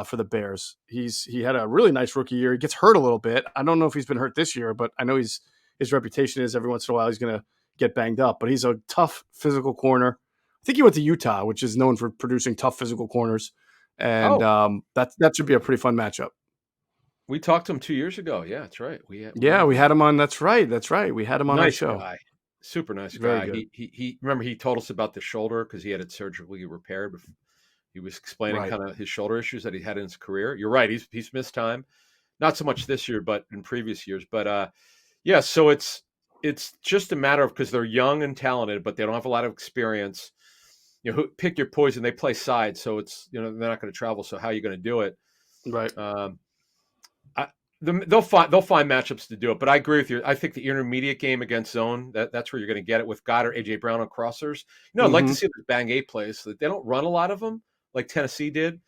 for the Bears. He had a really nice rookie year. He gets hurt a little bit. I don't know if he's been hurt this year, but I know his reputation is every once in a while he's going to get banged up. But he's a tough physical corner. I think he went to Utah, which is known for producing tough physical corners, and that should be a pretty fun matchup. We talked to him 2 years ago. Yeah, that's right. We had him on. That's right. We had him on our show. Guy. Super nice Very guy. good. He remember he told us about the shoulder because he had it surgically repaired. He was explaining Right. kind of his shoulder issues that he had in his career. You're right. He's missed time, not so much this year, but in previous years. But yeah. So it's just a matter of because they're young and talented, but they don't have a lot of experience. Pick your poison. They play side, so it's they're not going to travel. So how are you going to do it? Right. They'll find matchups to do it, but I agree with you. I think the intermediate game against zone that's where you're going to get it with Goddard, AJ Brown on crossers. I'd like to see the bang 8 plays. They don't run a lot of them like Tennessee did.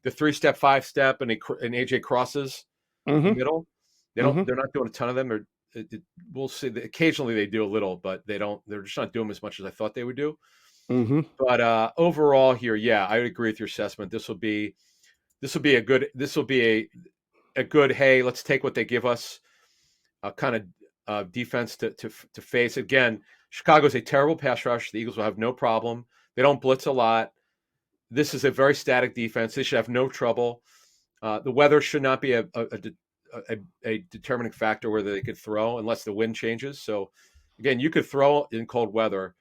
The 3-step, 5-step, and AJ crosses the middle. They're not doing a ton of them. We'll see. Occasionally they do a little, but they don't. They're just not doing as much as I thought they would do. Mm-hmm. But overall here, yeah, I would agree with your assessment. This will be a good, hey, let's take what they give us, kind of defense to face. Again, Chicago's a terrible pass rush. The Eagles will have no problem. They don't blitz a lot. This is a very static defense. They should have no trouble. The weather should not be a determining factor whether they could throw unless the wind changes. So, again, you could throw in cold weather.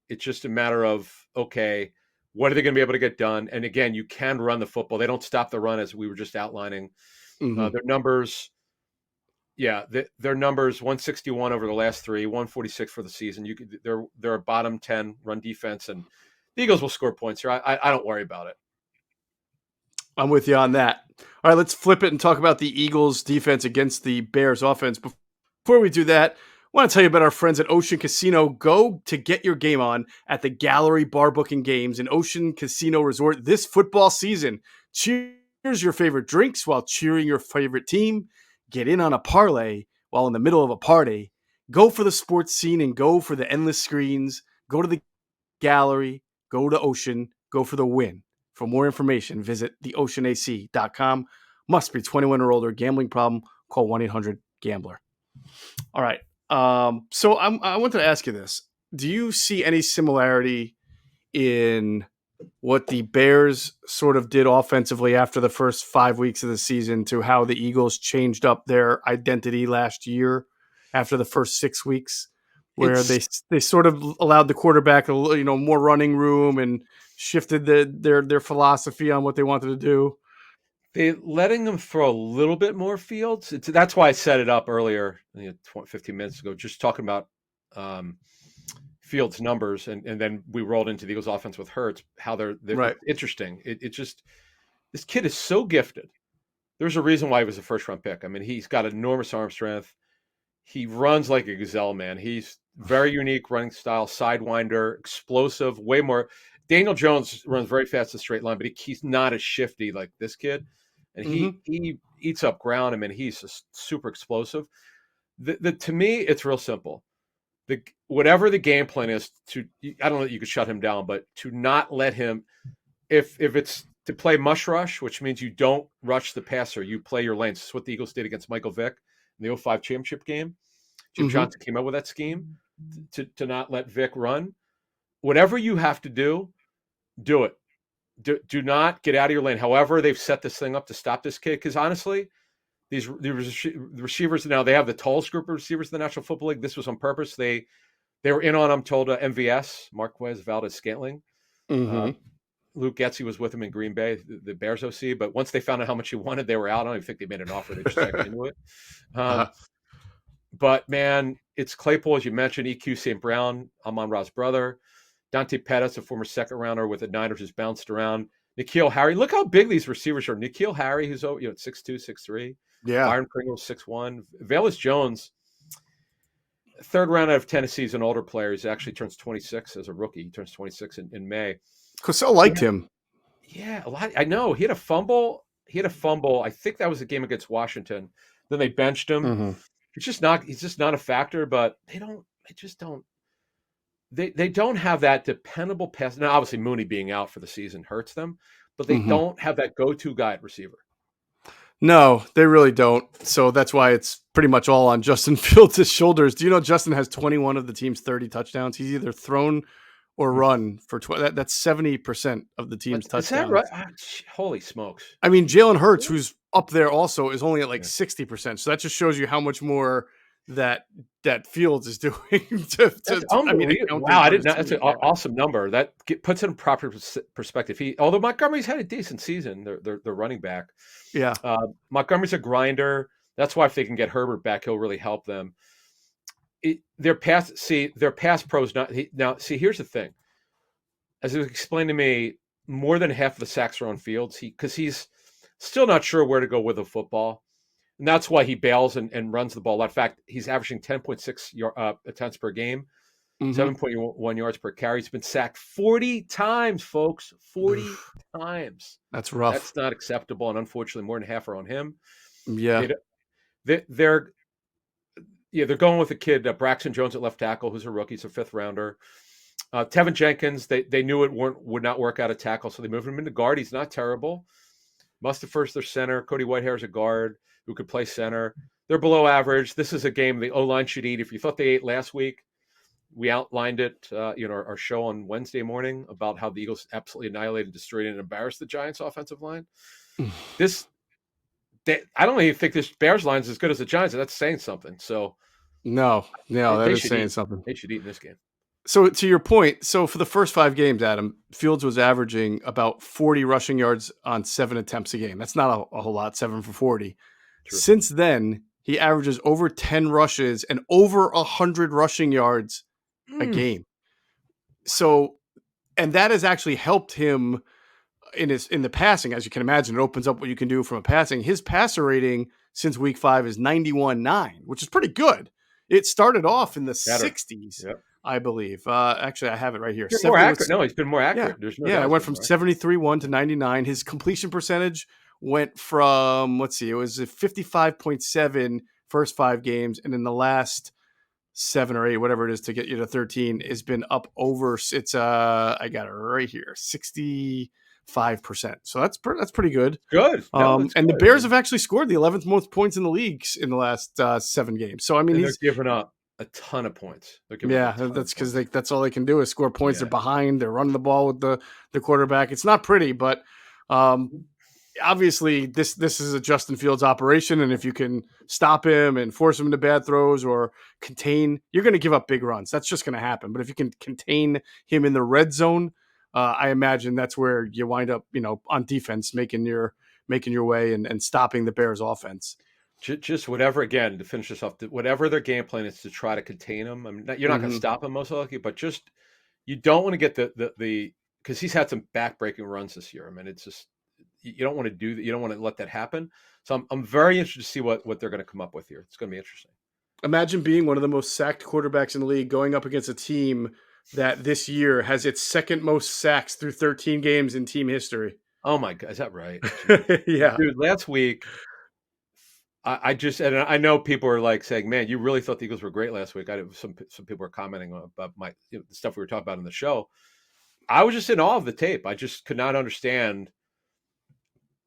It's just a matter of, okay, what are they going to be able to get done? And again, you can run the football. They don't stop the run as we were just outlining. Mm-hmm. Their numbers, yeah, their numbers 161 over the last three, 146 for the season. They're a bottom 10 run defense, and the Eagles will score points here. I don't worry about it. I'm with you on that. All right, let's flip it and talk about the Eagles' defense against the Bears' offense. Before we do that, I want to tell you about our friends at Ocean Casino. Go to get your game on at the Gallery Bar Booking Games in Ocean Casino Resort this football season. Cheers your favorite drinks while cheering your favorite team. Get in on a parlay while in the middle of a party. Go for the sports scene and go for the endless screens. Go to the Gallery. Go to Ocean. Go for the win. For more information, visit theoceanac.com. Must be 21 or older. Gambling problem? Call 1-800-GAMBLER. All right. So I wanted to ask you this. Do you see any similarity in what the Bears sort of did offensively after the first 5 weeks of the season to how the Eagles changed up their identity last year after the first 6 weeks, where It's they sort of allowed the quarterback more running room and shifted their philosophy on what they wanted to do? they letting them throw a little bit more fields. That's why I set it up earlier, 15 minutes ago, just talking about um, Fields' numbers, and then we rolled into the Eagles' offense with Hurts. How they're Right. it's interesting. It just, this kid is so gifted. There's a reason why he was a first round pick. I mean, he's got enormous arm strength. He runs like a gazelle, man. He's very unique running style, sidewinder, explosive, way more. Daniel Jones runs very fast in straight line, but he's not as shifty like this kid. And he Mm-hmm. he eats up ground. I mean, he's just super explosive. To me, it's real simple. Whatever the game plan is, I don't know that you could shut him down, but to not let him, if it's to play mush rush, which means you don't rush the passer, you play your lanes. This is what the Eagles did against Michael Vick in the '05 championship game. Jim Mm-hmm. Johnson came up with that scheme to not let Vick run. Whatever you have to do it. Do not get out of your lane. However, they've set this thing up to stop this kid. Because honestly, the receivers now, they have the tallest group of receivers in the National Football League. This was on purpose. They were in on him. Told MVS Marquez Valdez Scantling. Mm-hmm. Luke Getsy was with him in Green Bay, the Bears OC. But once they found out how much he wanted, they were out. I don't even think they made an offer. They just checked into it. Uh-huh. But man, it's Claypool, as you mentioned, EQ St. Brown, Amon-Ra's brother. Dante Pettis, a former second rounder with the Niners, who's bounced around. N'Keal Harry, look how big these receivers are. N'Keal Harry, who's 6'2", 6'3". Yeah. Byron Pringle, 6'1". Velus Jones, third round out of Tennessee, is an older player. He actually turns 26 as a rookie. He turns 26 in May. Cosell liked him. Yeah, a lot. I know. He had a fumble. I think that was a game against Washington. Then they benched him. Mm-hmm. He's just not a factor, but they don't have that dependable pass. Now, obviously, Mooney being out for the season hurts them, but they Mm-hmm. don't have that go-to guy at receiver. No, they really don't. So that's why it's pretty much all on Justin Fields' shoulders. Do you know Justin has 21 of the team's 30 touchdowns? He's either thrown or run for that's 70% of the team's Is that right? touchdowns. Holy smokes! I mean, Jalen Hurts, who's up there also, is only at like Yeah. 60%. So that just shows you how much more that Fields is doing. That's unbelievable. Wow, I didn't know. That's an Yeah. awesome number. That puts it in proper perspective. Although Montgomery's had a decent season, they're running back. Yeah. Montgomery's a grinder. That's why if they can get Herbert back, he'll really help them. Their pass pros now. See, here's the thing. As it was explained to me, more than half of the sacks are on Fields. Because he's still not sure where to go with the football, and that's why he bails and runs the ball a lot. In fact, he's averaging 10.6 attempts per game, Mhm. 7.1 yards per carry. He's been sacked 40 times, folks. 40 times. That's rough. That's not acceptable, and unfortunately, more than half are on him. Yeah. They're going with a kid, Braxton Jones at left tackle, who's a rookie. He's a fifth rounder. Tevin Jenkins, they knew it would not work out of tackle, so they moved him into guard. He's not terrible. Mustapher's their center. Cody Whitehair's a guard who could play center. They're below average. This is a game the O-line should eat. If you thought they ate last week, we outlined it, our show on Wednesday morning about how the Eagles absolutely annihilated, destroyed, and embarrassed the Giants' offensive line. I don't even think this Bears line is as good as the Giants, and that's saying something. So, no, that is saying eat. something. They should eat in this game. So to your point, so for the first 5 games, Adam, Fields was averaging about 40 rushing yards on 7 attempts a game. That's not a whole lot, 7 for 40. True. Since then, he averages over 10 rushes and over 100 rushing yards a game. So, and that has actually helped him in the passing. As you can imagine, it opens up what you can do from a passing. His passer rating since week 5 is 91.9, which is pretty good. It started off in the 60s. Yep. I believe. Actually, I have it right here. More accurate. No, he's been more accurate. Yeah, it went from 73.1 to 99. His completion percentage went from, it was a 55.7 first 5 games, and in the last 7 or 8, whatever it is to get you to 13, has been up over. It's I got it right here, 65%. So that's pretty good. Good. And the Bears have actually scored the 11th most points in the league in the last 7 games. So I mean, they're giving up a ton of points. That's because that's all they can do is score points. Yeah. They're behind. They're running the ball with the quarterback. It's not pretty, but obviously this is a Justin Fields operation, and if you can stop him and force him into bad throws or contain, you're going to give up big runs. That's just going to happen. But if you can contain him in the red zone, I imagine that's where you wind up, on defense, making your way and stopping the Bears' offense. Just whatever, again, to finish this off, whatever their game plan is to try to contain him. I mean, you're not going to stop him most likely, but just you don't want to get the because he's had some back-breaking runs this year. I mean, it's just you don't want to do that. You don't want to let that happen. So I'm very interested to see what they're going to come up with here. It's going to be interesting. Imagine being one of the most sacked quarterbacks in the league, going up against a team that this year has its second most sacks through 13 games in team history. Oh my God, is that right? Yeah, dude. Last week. I know people are like saying, "Man, you really thought the Eagles were great last week." Some people were commenting about the stuff we were talking about in the show. I was just in awe of the tape. I just could not understand.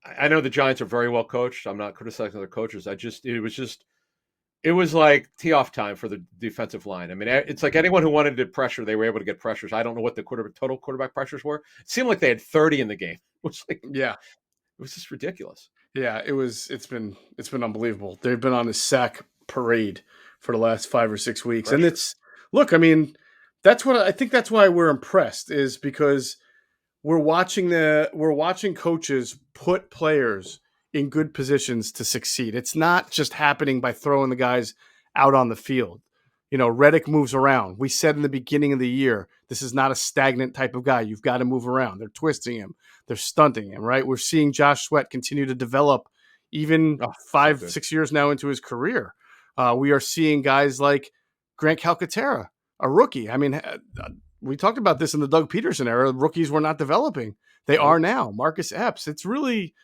I know the Giants are very well coached. I'm not criticizing their coaches. It was like tee off time for the defensive line. I mean, it's like anyone who wanted to pressure, they were able to get pressures. I don't know what the total quarterback pressures were. It seemed like they had 30 in the game, which it was just ridiculous. Yeah, it's been unbelievable. They've been on a sack parade for the last 5 or 6 weeks. Pressure. And I mean, that's why we're impressed, is because we're watching coaches put players in good positions to succeed. It's not just happening by throwing the guys out on the field. Reddick moves around. We said in the beginning of the year, this is not a stagnant type of guy. You've got to move around. They're twisting him. They're stunting him, right? We're seeing Josh Sweat continue to develop even 5-6 years now into his career. We are seeing guys like Grant Calcaterra, a rookie. I mean, we talked about this in the Doug Peterson era. Rookies were not developing. They are now. Marcus Epps. It's really,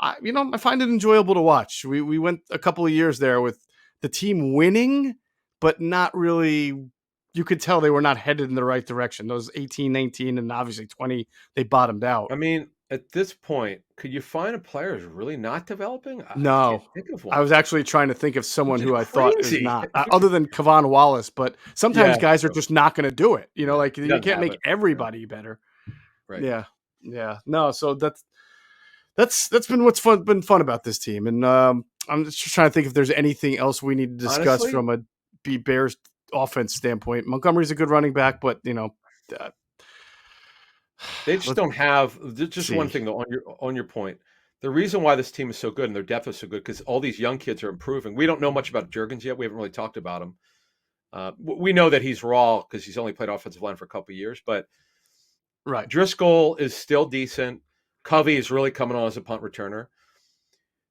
I find it enjoyable to watch. We went a couple of years there with the team winning, but not really. You could tell they were not headed in the right direction. Those 18, 19, and obviously 20, they bottomed out. I mean, at this point, could you find a player who's really not developing? No. I can't think of one. I was actually trying to think of someone who I thought is not, other than Kevon Wallace. But sometimes guys are just not going to do it. You can't make everybody better. Right. Yeah. No. So that's been been fun about this team, and I'm just trying to think if there's anything else we need to discuss. Honestly, from a Bears offense standpoint. Montgomery's a good running back, but they just don't have. Just one thing though, on your point, the reason why this team is so good and their depth is so good because all these young kids are improving. We don't know much about Juergens yet. We haven't really talked about him. We know that he's raw because he's only played offensive line for a couple of years, but right. Driscoll is still decent. Covey is really coming on as a punt returner.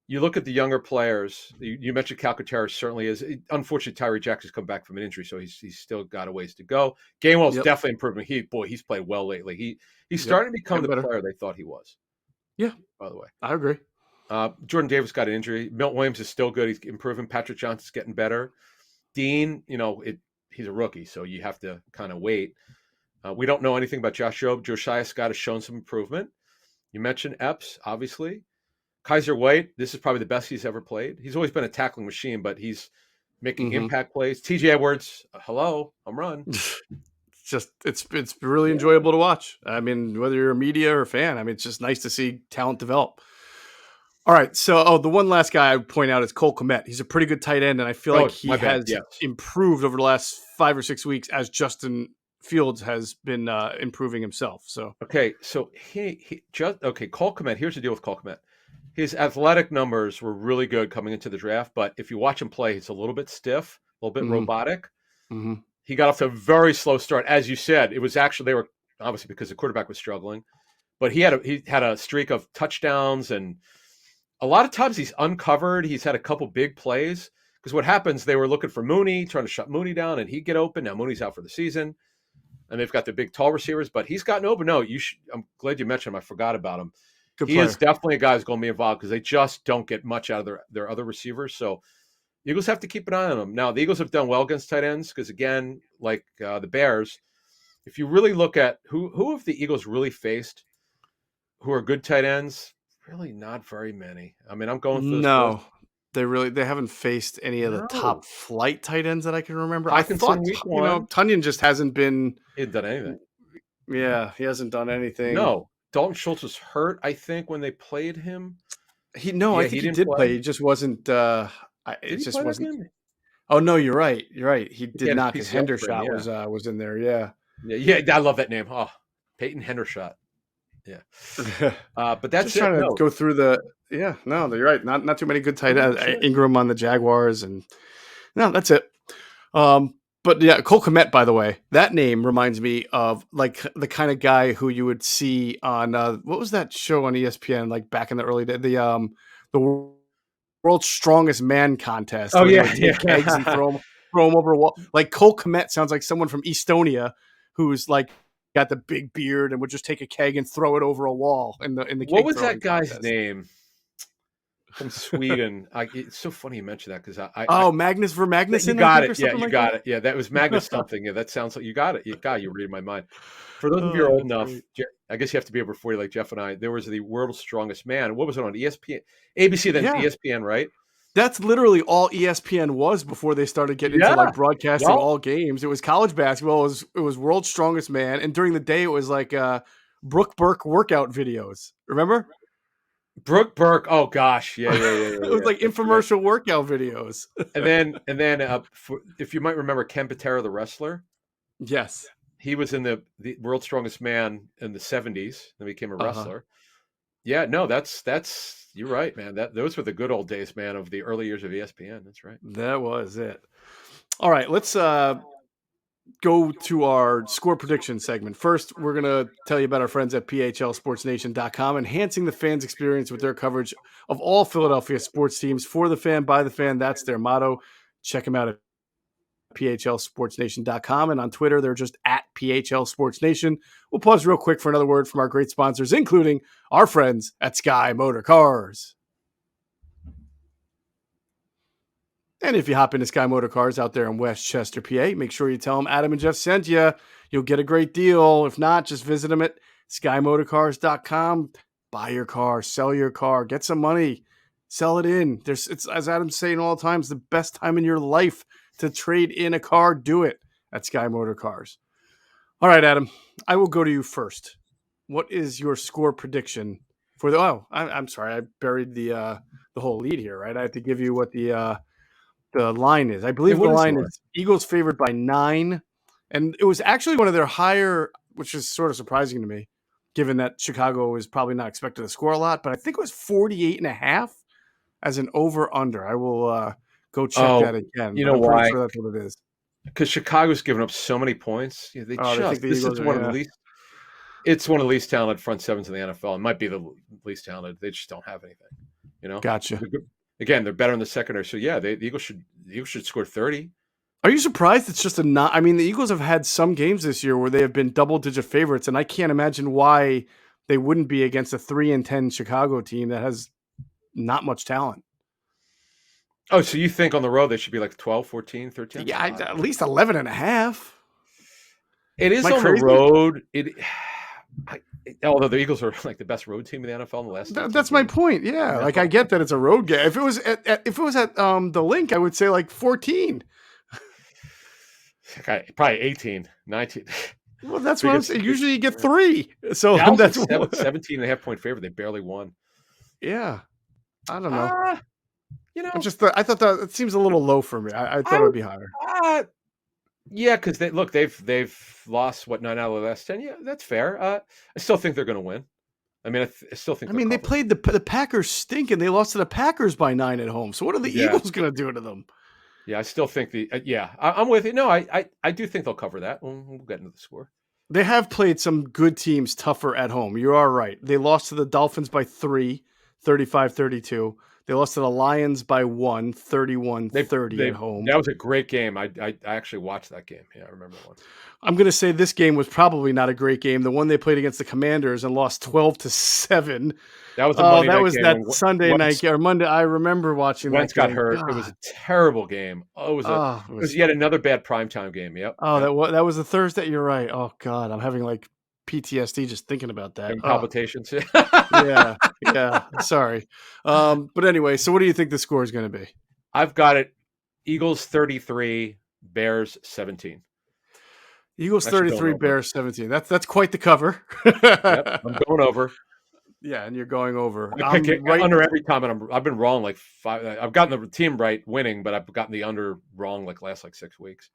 You look at the younger players. You mentioned Calcaterra certainly is. Unfortunately, Tyree Jackson's come back from an injury, so he's still got a ways to go. Gainwell's definitely improving. He's played well lately. He's starting to become the player they thought he was. Yeah, by the way, I agree. Jordan Davis got an injury. Milton Williams is still good. He's improving. Patrick Johnson's getting better. Dean, he's a rookie, so you have to kind of wait. We don't know anything about Josh Jobe. Josiah Scott has shown some improvement. You mentioned Epps, obviously. Kaiser White, this is probably the best he's ever played. He's always been a tackling machine, but he's making impact plays. TJ Edwards, hello, home run. It's really enjoyable to watch. I mean, whether you're a media or a fan, I mean, it's just nice to see talent develop. All right, so the one last guy I would point out is Cole Kmet. He's a pretty good tight end, and I feel like he has improved over the last 5 or 6 weeks as Justin Fields has been improving himself. So so Cole Kmet. Here's the deal with Cole Kmet. His athletic numbers were really good coming into the draft, but if you watch him play, he's a little bit stiff, a little bit robotic. He got off to a very slow start, as you said. It was actually, they were obviously because the quarterback was struggling, but he had a streak of touchdowns, and a lot of times he's uncovered. He's had a couple big plays because what happens, they were looking for Mooney, trying to shut Mooney down, and he'd get open. Now Mooney's out for the season, and they've got the big tall receivers, but he's gotten open. No, I'm glad you mentioned him. I forgot about him. He is definitely a guy who's going to be involved because they just don't get much out of their other receivers. So the Eagles have to keep an eye on them. Now, the Eagles have done well against tight ends because, again, like the Bears, if you really look at who have the Eagles really faced who are good tight ends, really not very many. I mean, I'm going for this. No, they haven't faced any of the top flight tight ends that I can remember. Hockenson, week one. Tunyon just hasn't been. He hasn't done anything. Yeah, he hasn't done anything. No. Dalton Schultz was hurt, I think, when they played him. I think he did play. He just wasn't. It just wasn't. Oh no, you're right. You're right. He did not. Because Hendershot was in there. Yeah. I love that name. Oh, Peyton Hendershot. Yeah. But that's just trying to go through the. Yeah, no, you're right. Not too many good tight ends. Ingram on the Jaguars, and no, that's it. But yeah, Cole Kmet, by the way, that name reminds me of like the kind of guy who you would see on what was that show on ESPN like back in the early days, the World's Strongest Man contest. Oh yeah, take kegs and throw them over a wall. Like Cole Kmet sounds like someone from Estonia who's like got the big beard and would just take a keg and throw it over a wall in the. What was that guy's name? From Sweden. It's so funny you mentioned that because Magnus Vermagnusson. You got it. Yeah, you got it. Yeah, that was Magnus something. Yeah, that sounds like you got it. You're reading my mind. For those of you who are old enough, I guess you have to be over 40 like Geoff and I. There was the World's Strongest Man. What was it on ESPN? ABC, then ESPN, right? That's literally all ESPN was before they started getting into like broadcasting all games. It was college basketball. It was World's Strongest Man, and during the day it was like Brooke Burke workout videos. Remember? Brooke Burke. Oh gosh, yeah. It was like infomercial workout videos. and then if you might remember Ken Patera, the wrestler. Yes, he was in the World's Strongest Man in the 70s. Then became a wrestler. Yeah, no, that's you're right, man. Those were the good old days, man, of the early years of ESPN. That's right. That was it. All right, let's go to our score prediction segment. First, we're going to tell you about our friends at PHLSportsNation.com, enhancing the fans' experience with their coverage of all Philadelphia sports teams. For the fan, by the fan, that's their motto. Check them out at PHLSportsNation.com, and on Twitter, they're just at PHLSportsNation. We'll pause real quick for another word from our great sponsors, including our friends at Sky Motor Cars. And if you hop into Sky Motor Cars out there in Westchester, PA, make sure you tell them Adam and Geoff sent you. You'll get a great deal. If not, just visit them at SkyMotorCars.com. Buy your car, sell your car, get some money, sell it in. It's as Adam's saying all the time, it's the best time in your life to trade in a car. Do it at Sky Motor Cars. All right, Adam, I will go to you first. What is your score prediction for the? Oh, I'm sorry, I buried the whole lead here. Right, I have to give you what the line is. I believe the line is Eagles favored by 9. And it was actually one of their higher, which is sort of surprising to me, given that Chicago is probably not expected to score a lot. But I think it was 48.5 as an over-under. I will go check that again. You know why? Sure that's what it is. Because Chicago's given up so many points. Yeah, it's one of the least talented front sevens in the NFL. It might be the least talented. They just don't have anything. You know? Gotcha. Again, they're better in the secondary. So, yeah, the Eagles should score 30. Are you surprised it's just I mean, the Eagles have had some games this year where they have been double-digit favorites, and I can't imagine why they wouldn't be against a 3-10 Chicago team that has not much talent. Oh, so you think on the road they should be like 12, 14, 13? Yeah, at least 11.5. It Am is I on the crazy? road. I, although the Eagles are like the best road team in the NFL in the last 13 That's my games. point. Yeah, You like I know? get that it's a road game. If it was if it was at the link, I would say like 14. Okay, probably 18, 19. Well, that's what I'm because saying. Usually you get 3. So Dallas that's is 17 and a half point favorite. They barely won. yeah. I don't know. Ah, you I know, just I thought that it seems a little low for me. I thought I it would would be higher. yeah, because they've lost what 9 out of the last 10. Yeah, that's fair. I still think they're going to win. I mean, I still think I they'll mean, they cover. played the Packers stink and they lost to the Packers by 9 at home. So what are the Yeah, Eagles going to do to them? yeah, I still think I'm with you. No, I do think they'll cover that. We'll get into the score. They have played some good teams tougher at home. You are right. They lost to the Dolphins by 3, 35-32. They lost to the Lions by 1, They 31-30 at they home. That was a great game. I actually watched that game. Yeah, I remember that one. I'm going to say this game was probably not a great game. The one they played against the Commanders and lost 12-7. That was a Oh, Monday that night was game that when Sunday night Wentz or Monday. I remember watching that Wentz got game. hurt. It was God. a terrible game. Oh, Oh, it was yet another bad primetime game. Yep, yep. that was a Thursday. You're right. Oh God, I'm having like PTSD just thinking about that. And Oh, palpitations. yeah, yeah. Sorry. But anyway, so what do you think the score is going to be? I've got it. Eagles 33, Bears 17. Eagles I'm actually going 33, over. Bears 17. That's quite the cover. Yep, I'm going over. Yeah, and you're going over. I pick it I'm right. under every time, and I've been wrong like 5. I've gotten the team right winning, but I've gotten the under wrong like last like 6 weeks.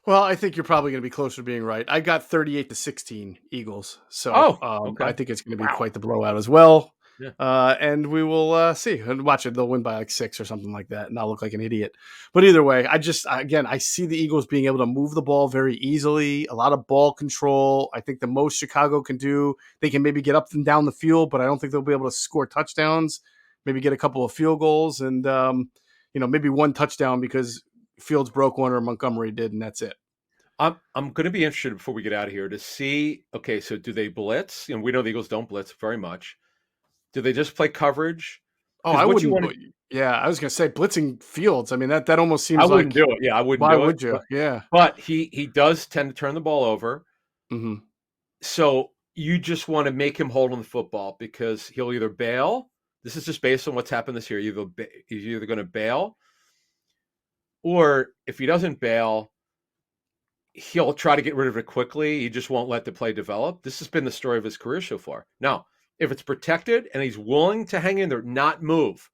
Well, I think you're probably going to be closer to being right. I got 38-16 Eagles. So Oh, I okay. think it's going to be Wow. quite the blowout as well. Yeah. And we will see and watch it. They'll win by like 6 or something like that. And I'll look like an idiot. But either way, I see the Eagles being able to move the ball very easily, a lot of ball control. I think the most Chicago can do, they can maybe get up and down the field, but I don't think they'll be able to score touchdowns, maybe get a couple of field goals and, maybe one touchdown because Fields broke one or Montgomery did, and that's it. I'm going to be interested before we get out of here to see. Okay, so do they blitz? We know the Eagles don't blitz very much. Do they just play coverage? Oh, Because I what you wouldn't. want to, Yeah, I was gonna say blitzing Fields. I mean that almost I seems wouldn't like do it. Yeah, I wouldn't why do it. would you? Yeah. But he does tend to turn the ball over. Hmm. So you just want to make him hold on the football because he'll either bail. This is just based on what's happened this year. He's either going to bail, or if he doesn't bail, he'll try to get rid of it quickly. He just won't let the play develop. This has been the story of his career so far. Now, if it's protected and he's willing to hang in there, not move,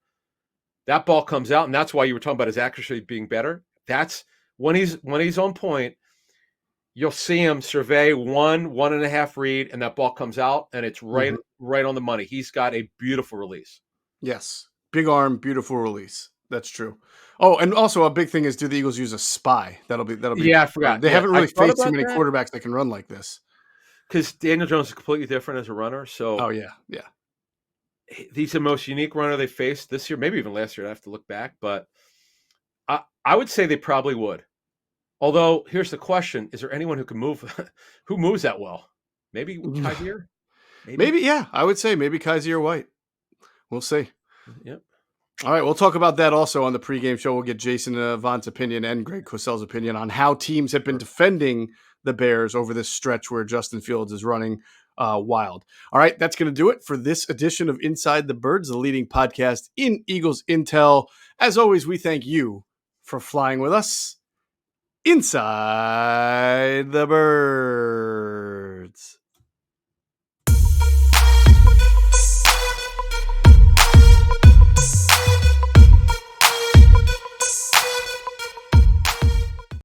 that ball comes out, and that's why you were talking about his accuracy being better. That's when he's on point. You'll see him survey 1.5 read, and that ball comes out, and it's Hmm. right on the money. He's got a beautiful release. Yes, big arm, beautiful release. That's true. Oh, and also a big thing is, do the Eagles use a spy? That'll be. Yeah, I forgot. They Yeah, haven't I really thought faced too about many that quarterbacks that can run like this. because Daniel Jones is completely different as a runner. Oh So yeah, yeah. he's the most unique runner they faced this year, maybe even last year. I have to look back, but I would say they probably would. Although here's the question: is there anyone who can move, who moves that well? Maybe Kaiser. Maybe. Maybe yeah. I would say maybe Kaiser White. We'll see. Yep. All right, we'll talk about that also on the pregame show. We'll get Jason Vaughn's opinion and Greg Cosell's opinion on how teams have been Sure. defending the Bears over this stretch where Justin Fields is running wild. All right, that's going to do it for this edition of Inside the Birds, the leading podcast in Eagles Intel. As always, we thank you for flying with us inside the birds.